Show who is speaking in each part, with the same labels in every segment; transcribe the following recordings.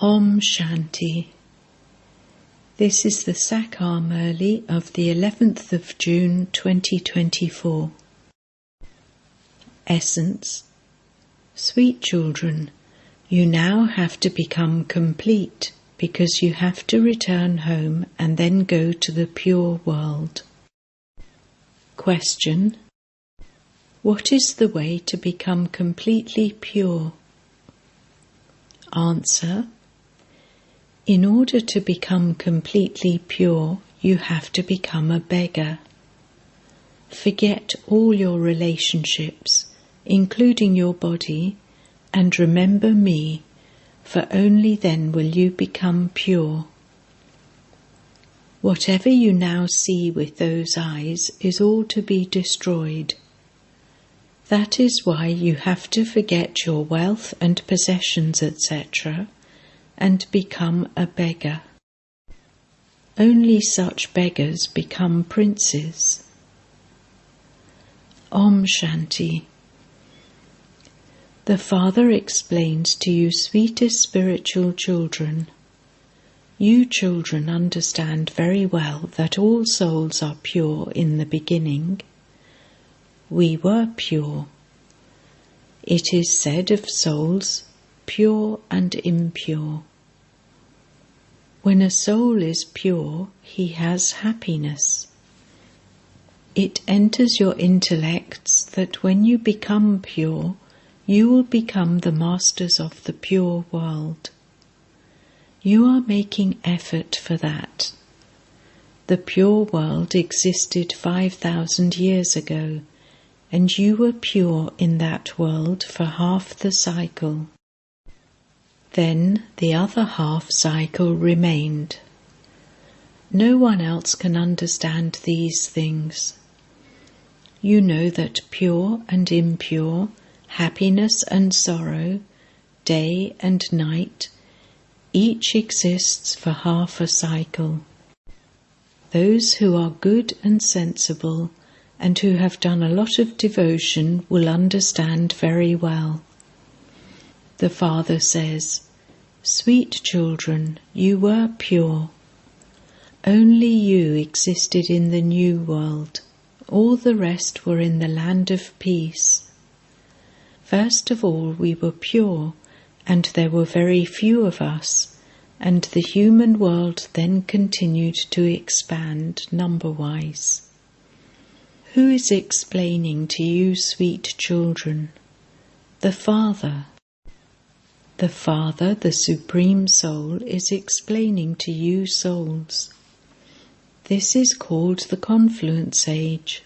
Speaker 1: Om Shanti. This is the Sakar Murli of the 11th of June 2024. Essence. Sweet children, you now have to become complete because you have to return home and then go to the pure world. Question. What is the way to become completely pure? Answer. In order to become completely pure, you have to become a beggar. Forget all your relationships, including your body, and remember me, for only then will you become pure. Whatever you now see with those eyes is all to be destroyed. That is why you have to forget your wealth and possessions, etc., and become a beggar. Only such beggars become princes. Om Shanti. The Father explains to you, sweetest spiritual children. You children understand very well that all souls are pure in the beginning. We were pure. It is said of souls, pure and impure. When a soul is pure, he has happiness. It enters your intellects that when you become pure, you will become the masters of the pure world. You are making effort for that. The pure world existed 5,000 years ago, and you were pure in that world for half the cycle. Then the other half cycle remained. No one else can understand these things. You know that pure and impure, happiness and sorrow, day and night, each exists for half a cycle. Those who are good and sensible and who have done a lot of devotion will understand very well. The Father says, sweet children, you were pure. Only you existed in the new world. All the rest were in the land of peace. First of all, we were pure, and there were very few of us, and the human world then continued to expand number-wise. Who is explaining to you, sweet children? The Father. The Father, the Supreme Soul, is explaining to you souls. This is called the confluence age.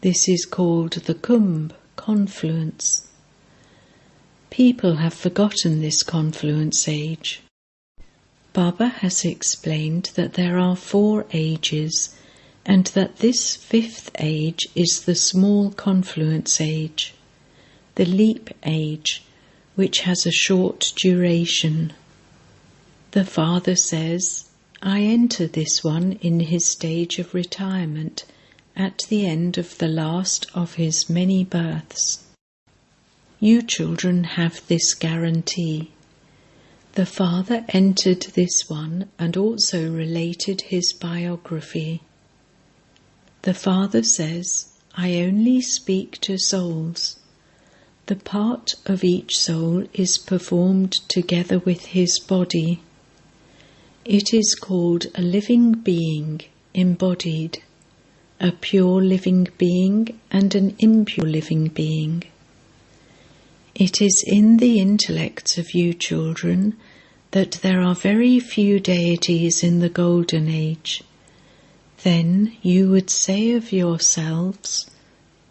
Speaker 1: This is called the confluence. People have forgotten this confluence age. Baba has explained that there are 4 ages, and that this 5th age is the small confluence age, the leap age, which has a short duration. The Father says, I enter this one in his stage of retirement at the end of the last of his many births. You children have this guarantee. The Father entered this one and also related his biography. The Father says, I only speak to souls. The part of each soul is performed together with his body. It is called a living being, embodied, a pure living being and an impure living being. It is in the intellects of you children that there are very few deities in the Golden Age. Then you would say of yourselves,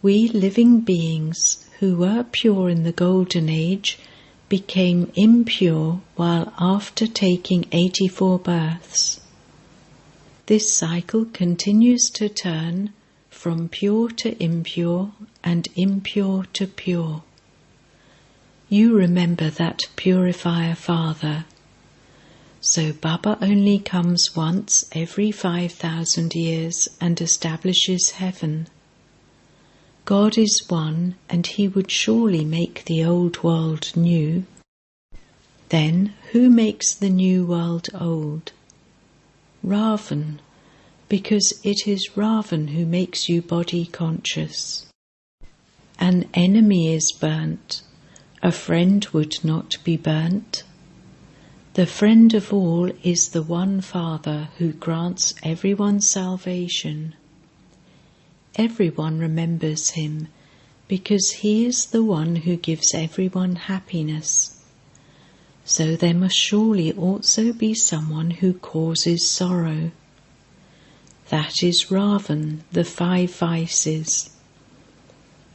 Speaker 1: we living beings who were pure in the Golden Age became impure while after taking 84 births. This cycle continues to turn from pure to impure and impure to pure. You remember that purifier Father. So Baba only comes once every 5,000 years and establishes heaven. God is one, and he would surely make the old world new. Then who makes the new world old? Ravan, because it is Ravan who makes you body conscious. An enemy is burnt, a friend would not be burnt. The friend of all is the one Father who grants everyone salvation. Everyone remembers him because he is the one who gives everyone happiness. So there must surely also be someone who causes sorrow. That is Ravan, the 5 vices.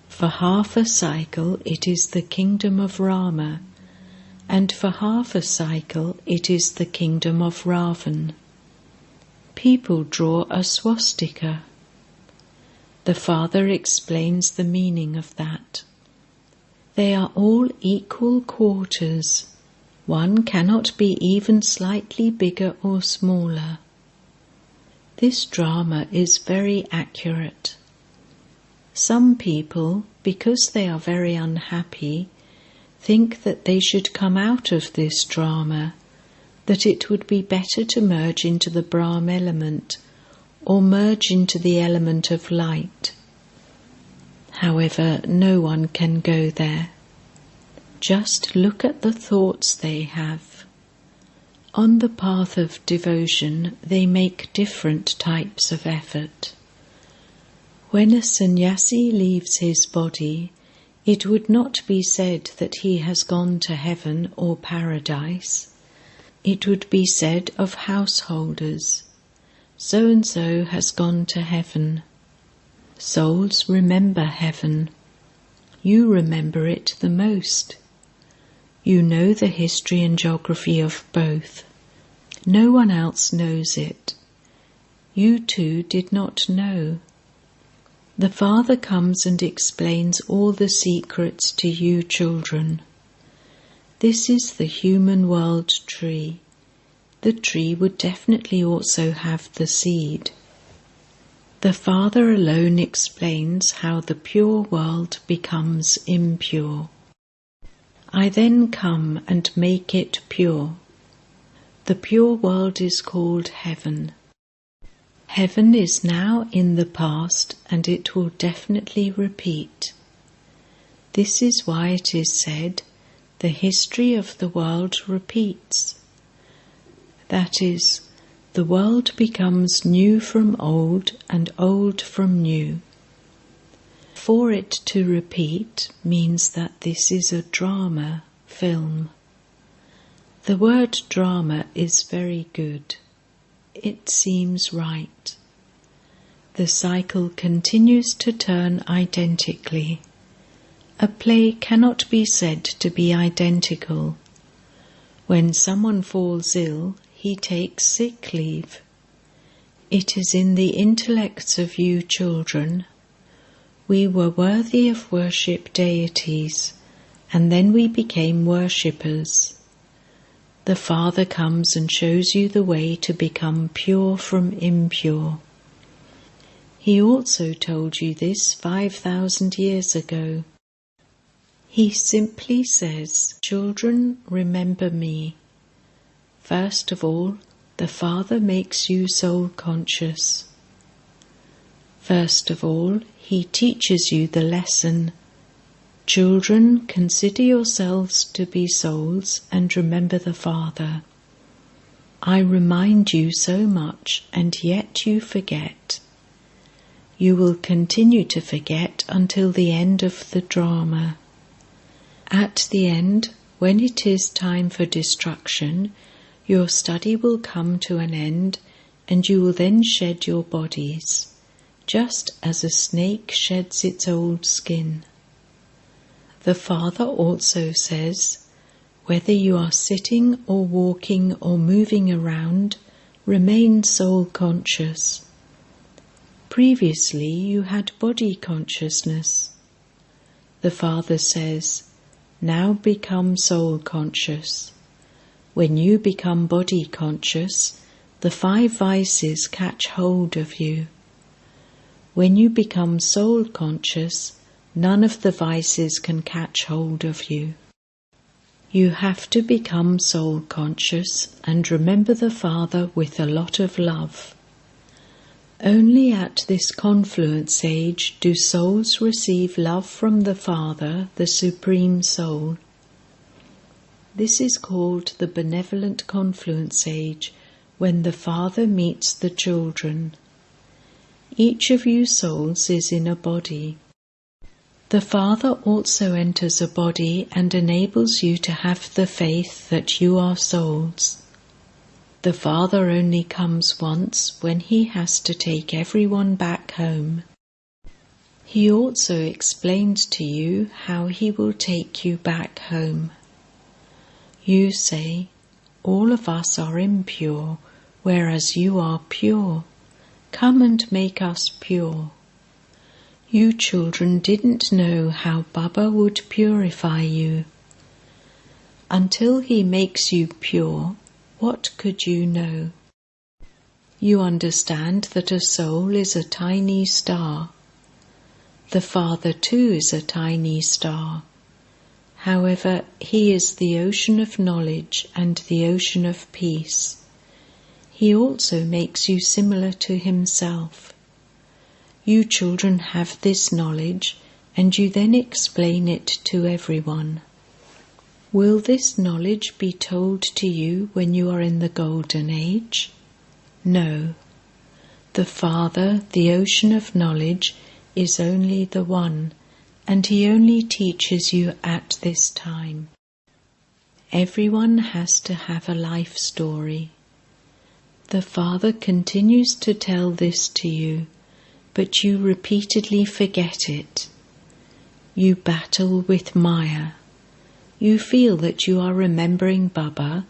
Speaker 1: For half a cycle it is the kingdom of Rama, and for half a cycle it is the kingdom of Ravan. People draw a swastika. The Father explains the meaning of that. They are all equal quarters. One cannot be even slightly bigger or smaller. This drama is very accurate. Some people, because they are very unhappy, think that they should come out of this drama, that it would be better to merge into the Brahma element or merge into the element of light. However, no one can go there. Just look at the thoughts they have. On the path of devotion, they make different types of effort. When a sannyasi leaves his body, it would not be said that he has gone to heaven or paradise. It would be said of householders, so and so has gone to heaven. Souls remember heaven. You remember it the most. You know the history and geography of both. No one else knows it. You too did not know. The Father comes and explains all the secrets to you children. This is the human world tree. The tree would definitely also have the seed. The Father alone explains how the pure world becomes impure. I then come and make it pure. The pure world is called heaven. Heaven is now in the past and it will definitely repeat. This is why it is said, the history of the world repeats. That is, the world becomes new from old and old from new. For it to repeat means that this is a drama film. The word drama is very good. It seems right. The cycle continues to turn identically. A play cannot be said to be identical. When someone falls ill, he takes sick leave. It is in the intellects of you children. We were worthy of worship deities, and then we became worshippers. The Father comes and shows you the way to become pure from impure. He also told you this 5,000 years ago. He simply says, children, remember me. First of all, the Father makes you soul conscious. First of all, he teaches you the lesson. Children, consider yourselves to be souls and remember the Father. I remind you so much and yet you forget. You will continue to forget until the end of the drama. At the end, when it is time for destruction, your study will come to an end and you will then shed your bodies, just as a snake sheds its old skin. The Father also says, whether you are sitting or walking or moving around, remain soul conscious. Previously you had body consciousness. The Father says, now become soul conscious. When you become body conscious, the 5 vices catch hold of you. When you become soul conscious, none of the vices can catch hold of you. You have to become soul conscious and remember the Father with a lot of love. Only at this confluence age do souls receive love from the Father, the Supreme Soul. This is called the benevolent confluence age, when the Father meets the children. Each of you souls is in a body. The Father also enters a body and enables you to have the faith that you are souls. The Father only comes once when he has to take everyone back home. He also explains to you how he will take you back home. You say, "All of us are impure, whereas you are pure. Come and make us pure." You children didn't know how Baba would purify you. Until he makes you pure, what could you know? You understand that a soul is a tiny star. The Father too is a tiny star. However, he is the ocean of knowledge and the ocean of peace. He also makes you similar to himself. You children have this knowledge, and you then explain it to everyone. Will this knowledge be told to you when you are in the Golden Age? No. The Father, the ocean of knowledge, is only the one, and he only teaches you at this time. Everyone has to have a life story. The Father continues to tell this to you, but you repeatedly forget it. You battle with Maya. You feel that you are remembering Baba,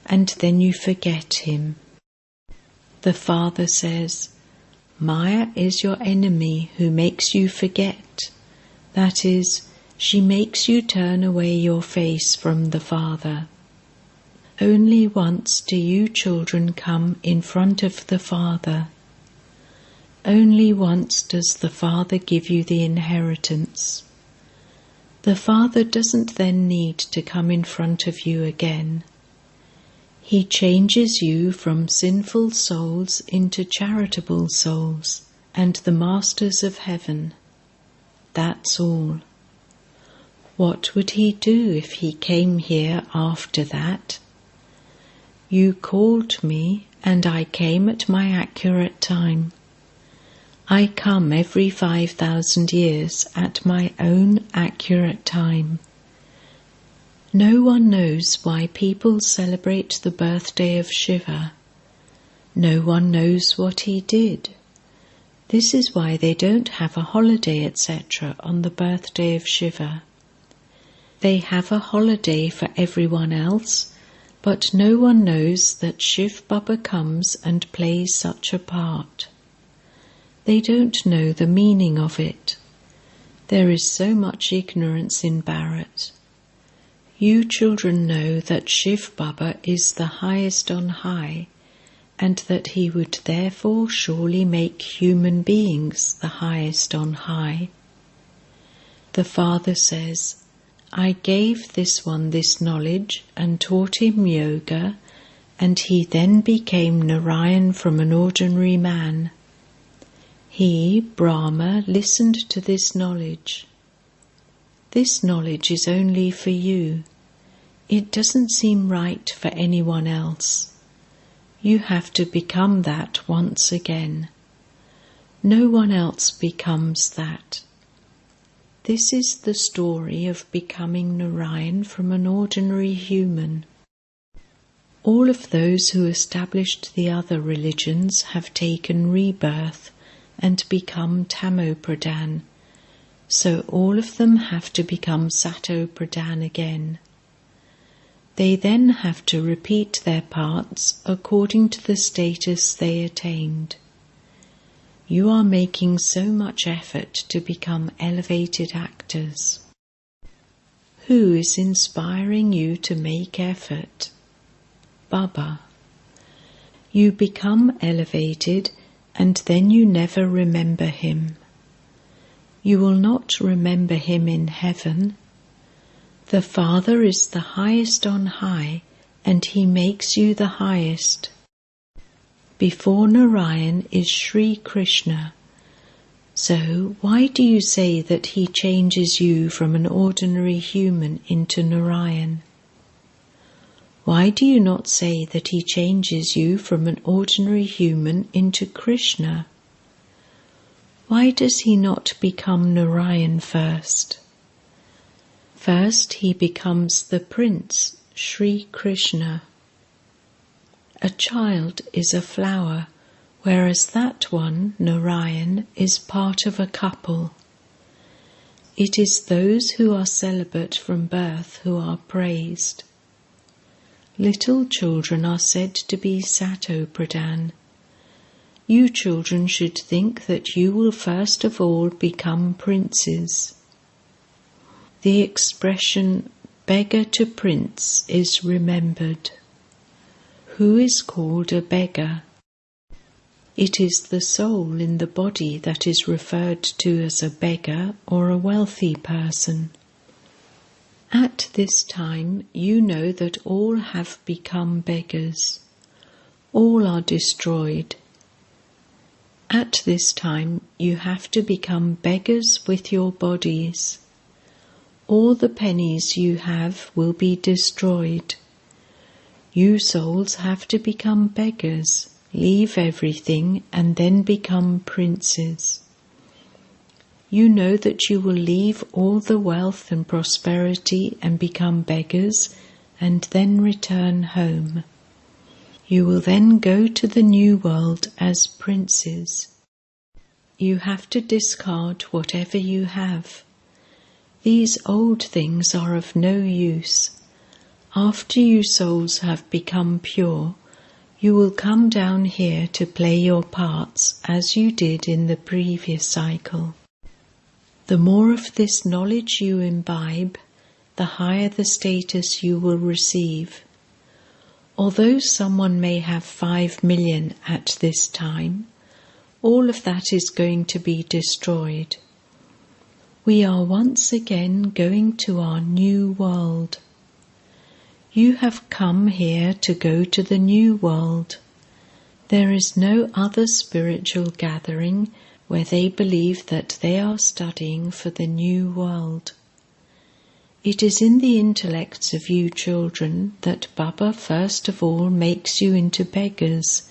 Speaker 1: and then you forget him. The Father says, "Maya is your enemy who makes you forget." That is, she makes you turn away your face from the Father. Only once do you children come in front of the Father. Only once does the Father give you the inheritance. The Father doesn't then need to come in front of you again. He changes you from sinful souls into charitable souls and the masters of heaven. That's all. What would he do if he came here after that? You called me, and I came at my accurate time. I come every 5,000 years at my own accurate time. No one knows why people celebrate the birthday of Shiva. No one knows what he did. This is why they don't have a holiday, etc. on the birthday of Shiva. They have a holiday for everyone else, but no one knows that shivbaba comes and plays such a part. They don't know the meaning of it. There is so much ignorance in Bharat. You children know that shivbaba is the highest on high, and that he would therefore surely make human beings the highest on high. The Father says, "I gave this one this knowledge and taught him yoga, and he then became Narayan from an ordinary man. He, Brahma, listened to this knowledge. This knowledge is only for you. It doesn't seem right for anyone else. You have to become that once again. No one else becomes that. This is the story of becoming Narayan from an ordinary human. All of those who established the other religions have taken rebirth and become Tamo-Pradhan, so all of them have to become Sato-Pradhan again. They then have to repeat their parts according to the status they attained. You are making so much effort to become elevated actors. Who is inspiring you to make effort? Baba. You become elevated and then you never remember him. You will not remember him in heaven. The Father is the highest on high, and He makes you the highest. Before Narayan is Sri Krishna. So why do you say that He changes you from an ordinary human into Narayan? Why do you not say that He changes you from an ordinary human into Krishna? Why does He not become Narayan first? First He becomes the Prince, Sri Krishna. A child is a flower, whereas that one, Narayan, is part of a couple. It is those who are celibate from birth who are praised. Little children are said to be Sato-Pradhan. You children should think that you will first of all become princes. The expression beggar to prince is remembered. Who is called a beggar? It is the soul in the body that is referred to as a beggar or a wealthy person. At this time, you know that all have become beggars. All are destroyed. At this time, you have to become beggars with your bodies. All the pennies you have will be destroyed. You souls have to become beggars, leave everything, and then become princes. You know that you will leave all the wealth and prosperity and become beggars, and then return home. You will then go to the new world as princes. You have to discard whatever you have. These old things are of no use. After you souls have become pure, you will come down here to play your parts as you did in the previous cycle. The more of this knowledge you imbibe, the higher the status you will receive. Although someone may have 5 million at this time, all of that is going to be destroyed. We are once again going to our new world. You have come here to go to the new world. There is no other spiritual gathering where they believe that they are studying for the new world. It is in the intellects of you children that Baba first of all makes you into beggars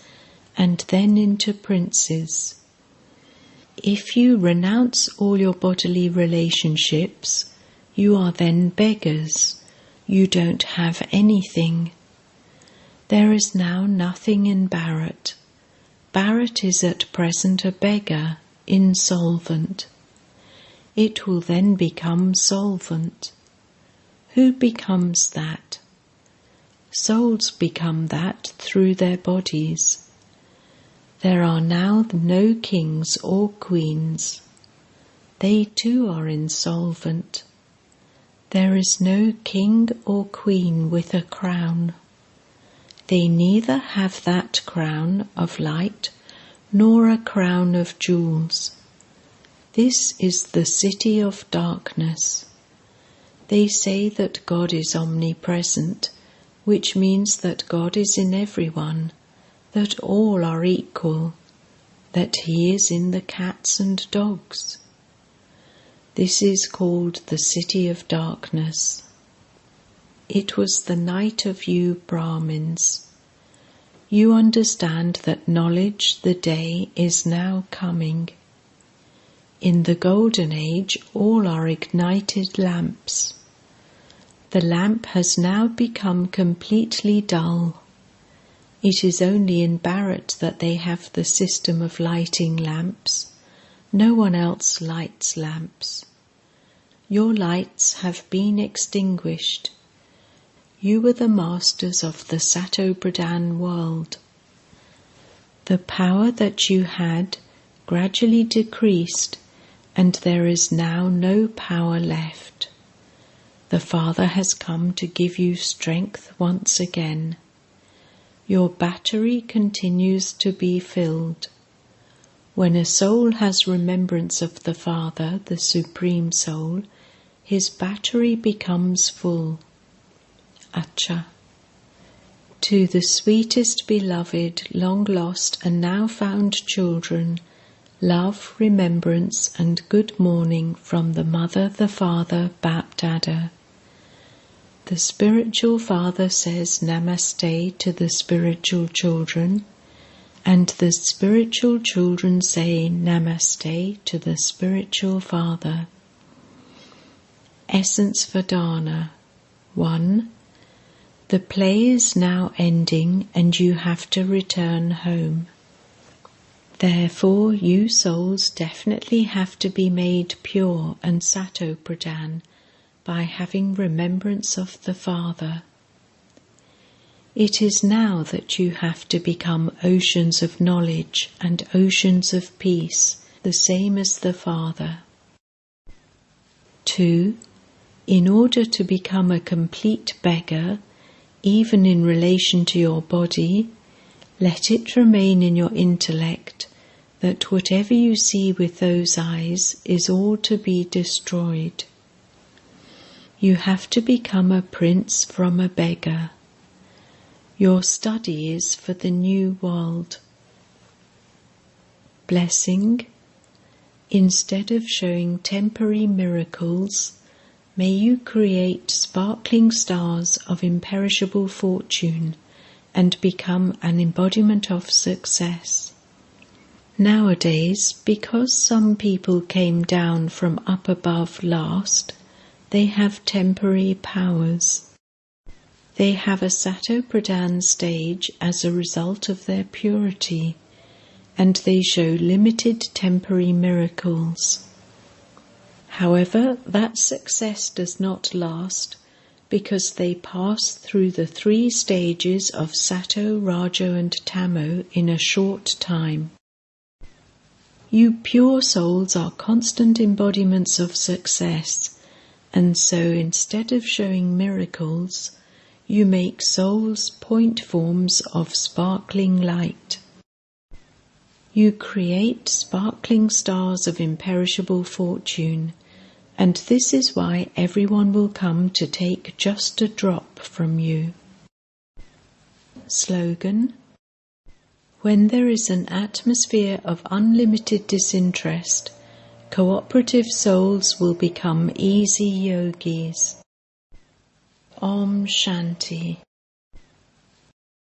Speaker 1: and then into princes. If you renounce all your bodily relationships, you are then beggars. You don't have anything. There is now nothing in Bharat. Bharat is at present a beggar, insolvent. It will then become solvent. Who becomes that? Souls become that through their bodies. There are now no kings or queens. They too are insolvent. There is no king or queen with a crown. They neither have that crown of light nor a crown of jewels. This is the city of darkness. They say that God is omnipresent, which means that God is in everyone, that all are equal, that He is in the cats and dogs. This is called the city of darkness. It was the night of you Brahmins. You understand that knowledge, the day, is now coming. In the golden age, all are ignited lamps. The lamp has now become completely dull. It is only in Bharat that they have the system of lighting lamps. No one else lights lamps. Your lights have been extinguished. You were the masters of the Sato-Pradhan world. The power that you had gradually decreased, and there is now no power left. The Father has come to give you strength once again. Your battery continues to be filled. When a soul has remembrance of the Father, the Supreme Soul, his battery becomes full. Acha. To the sweetest beloved, long lost and now found children, love, remembrance and good morning from the Mother, the Father, BapDada. The spiritual father says Namaste to the spiritual children, and the spiritual children say Namaste to the spiritual father. Essence Vedana. 1. The play is now ending and you have to return home. Therefore, you souls definitely have to be made pure and sato-pradhan by having remembrance of the Father. It is now that you have to become oceans of knowledge and oceans of peace, the same as the Father. 2. In order to become a complete beggar, even in relation to your body, let it remain in your intellect that whatever you see with those eyes is all to be destroyed. You have to become a prince from a beggar. Your study is for the new world. Blessing. Instead of showing temporary miracles, may you create sparkling stars of imperishable fortune and become an embodiment of success. Nowadays, because some people came down from up above last, they have temporary powers. They have a sato-pradhan stage as a result of their purity, and they show limited temporary miracles. However, that success does not last because they pass through the 3 stages of Sato, Rajo and Tamo in a short time. You pure souls are constant embodiments of success, and so instead of showing miracles, you make souls point forms of sparkling light. You create sparkling stars of imperishable fortune, and this is why everyone will come to take just a drop from you. Slogan. When there is an atmosphere of unlimited disinterest, cooperative souls will become easy yogis. Om Shanti.